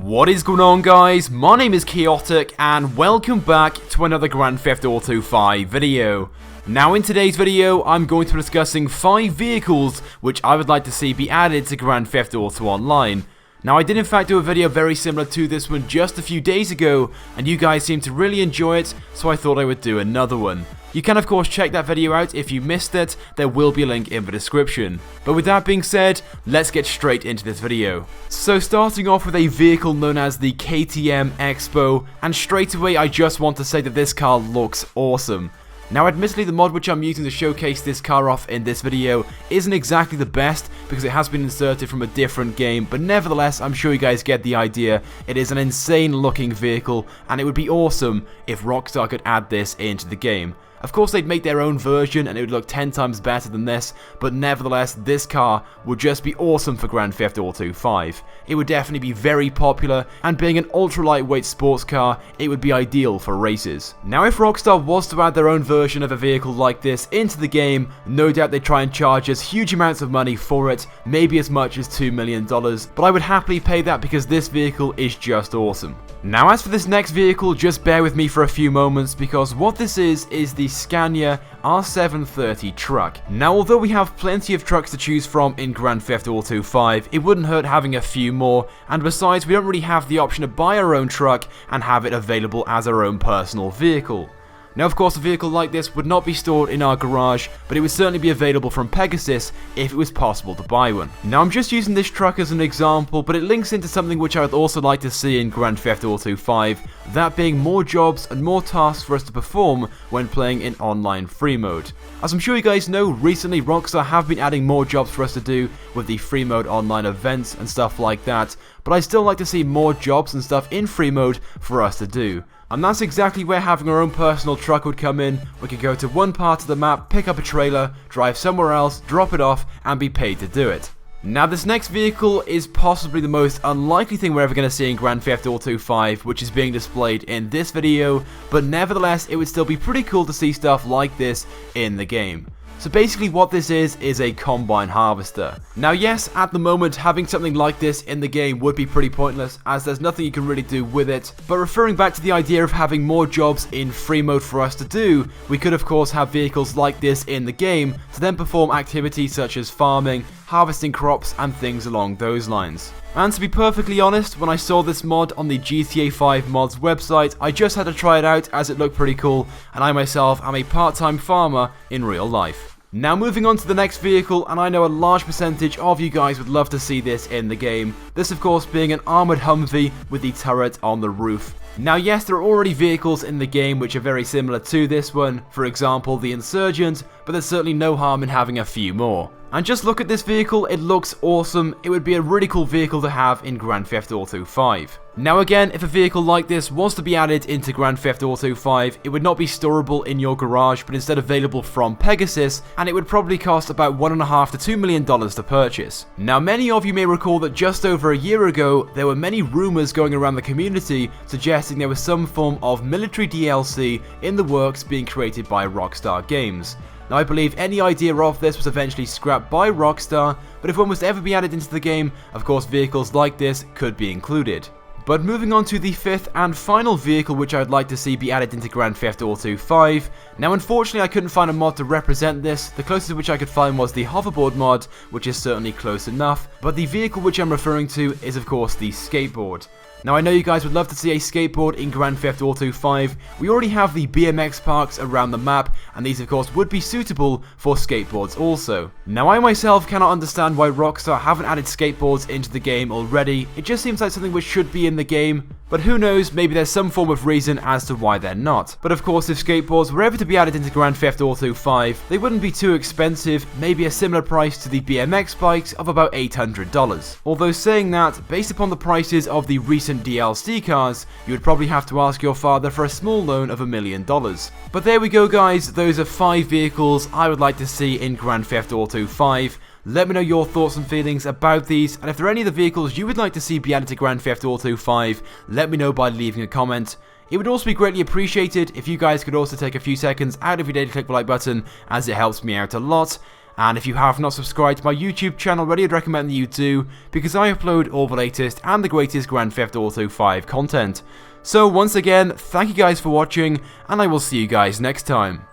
What is going on, guys? My name is Chaotic and welcome back to another Grand Theft Auto 5 video. Now in today's video I'm going to be discussing 5 vehicles which I would like to see be added to Grand Theft Auto Online. Now I did in fact do a video very similar to this one just a few days ago and you guys seemed to really enjoy it, so I thought I would do another one. You can of course check that video out if you missed it, there will be a link in the description. But with that being said, let's get straight into this video. So starting off with a vehicle known as the KTM XBow, and straight away I just want to say that this car looks awesome. Now admittedly the mod which I'm using to showcase this car off in this video isn't exactly the best because it has been inserted from a different game, but nevertheless I'm sure you guys get the idea. It is an insane looking vehicle and it would be awesome if Rockstar could add this into the game. Of course they'd make their own version and it would look 10 times better than this, but nevertheless this car would just be awesome for Grand Theft Auto 5. It would definitely be very popular, and being an ultra lightweight sports car, it would be ideal for races. Now if Rockstar was to add their own version of a vehicle like this into the game, no doubt they'd try and charge us huge amounts of money for it, maybe as much as $2 million, but I would happily pay that because this vehicle is just awesome. Now as for this next vehicle, just bear with me for a few moments because what this is the Scania R70 truck. Now although we have plenty of trucks to choose from in Grand Theft Auto 5, it wouldn't hurt having a few more, and besides we don't really have the option to buy our own truck and have it available as our own personal vehicle. Now of course a vehicle like this would not be stored in our garage, but it would certainly be available from Pegasus if it was possible to buy one. Now I'm just using this truck as an example, but it links into something which I would also like to see in Grand Theft Auto 5, that being more jobs and more tasks for us to perform when playing in online free mode. As I'm sure you guys know, recently Rockstar have been adding more jobs for us to do with the free mode online events and stuff like that, but I still like to see more jobs and stuff in free mode for us to do. And that's exactly where having our own personal truck would come in. We could go to one part of the map, pick up a trailer, drive somewhere else, drop it off, and be paid to do it. Now this next vehicle is possibly the most unlikely thing we're ever going to see in Grand Theft Auto 5, which is being displayed in this video, but nevertheless it would still be pretty cool to see stuff like this in the game. So basically what this is a combine harvester. Now yes, at the moment having something like this in the game would be pretty pointless as there's nothing you can really do with it, but referring back to the idea of having more jobs in free mode for us to do, we could of course have vehicles like this in the game to then perform activities such as farming, harvesting crops and things along those lines. And to be perfectly honest, when I saw this mod on the GTA 5 mods website, I just had to try it out as it looked pretty cool, and I myself am a part-time farmer in real life. Now moving on to the next vehicle, and I know a large percentage of you guys would love to see this in the game. This of course being an armoured Humvee with the turret on the roof. Now yes, there are already vehicles in the game which are very similar to this one, for example the Insurgent, but there's certainly no harm in having a few more. And just look at this vehicle, it looks awesome. It would be a really cool vehicle to have in Grand Theft Auto 5. Now again, if a vehicle like this was to be added into Grand Theft Auto 5, it would not be storable in your garage, but instead available from Pegasus, and it would probably cost about $1.5 to $2 million to purchase. Now many of you may recall that just over a year ago, there were many rumors going around the community suggesting there was some form of military DLC in the works being created by Rockstar Games. Now I believe any idea of this was eventually scrapped by Rockstar, but if one was to ever be added into the game, of course vehicles like this could be included. But moving on to the 5th and final vehicle which I'd like to see be added into Grand Theft Auto 5. Now unfortunately I couldn't find a mod to represent this, the closest which I could find was the hoverboard mod, which is certainly close enough, but the vehicle which I'm referring to is of course the skateboard. Now I know you guys would love to see a skateboard in Grand Theft Auto 5, we already have the BMX parks around the map, and these of course would be suitable for skateboards also. Now I myself cannot understand why Rockstar haven't added skateboards into the game already, it just seems like something which should be in the game, but who knows, maybe there's some form of reason as to why they're not. But of course if skateboards were ever to be added into Grand Theft Auto 5, they wouldn't be too expensive, maybe a similar price to the BMX bikes of about $800. Although saying that, based upon the prices of the recent DLC cars, you would probably have to ask your father for a small loan of $1 million. But there we go guys, those are 5 vehicles I would like to see in Grand Theft Auto 5. Let me know your thoughts and feelings about these, and if there are any of the vehicles you would like to see be added to Grand Theft Auto 5, let me know by leaving a comment. It would also be greatly appreciated if you guys could also take a few seconds out of your day to click the like button, as it helps me out a lot. And if you have not subscribed to my YouTube channel already, I'd recommend that you do, because I upload all the latest and the greatest Grand Theft Auto 5 content. So once again, thank you guys for watching, and I will see you guys next time.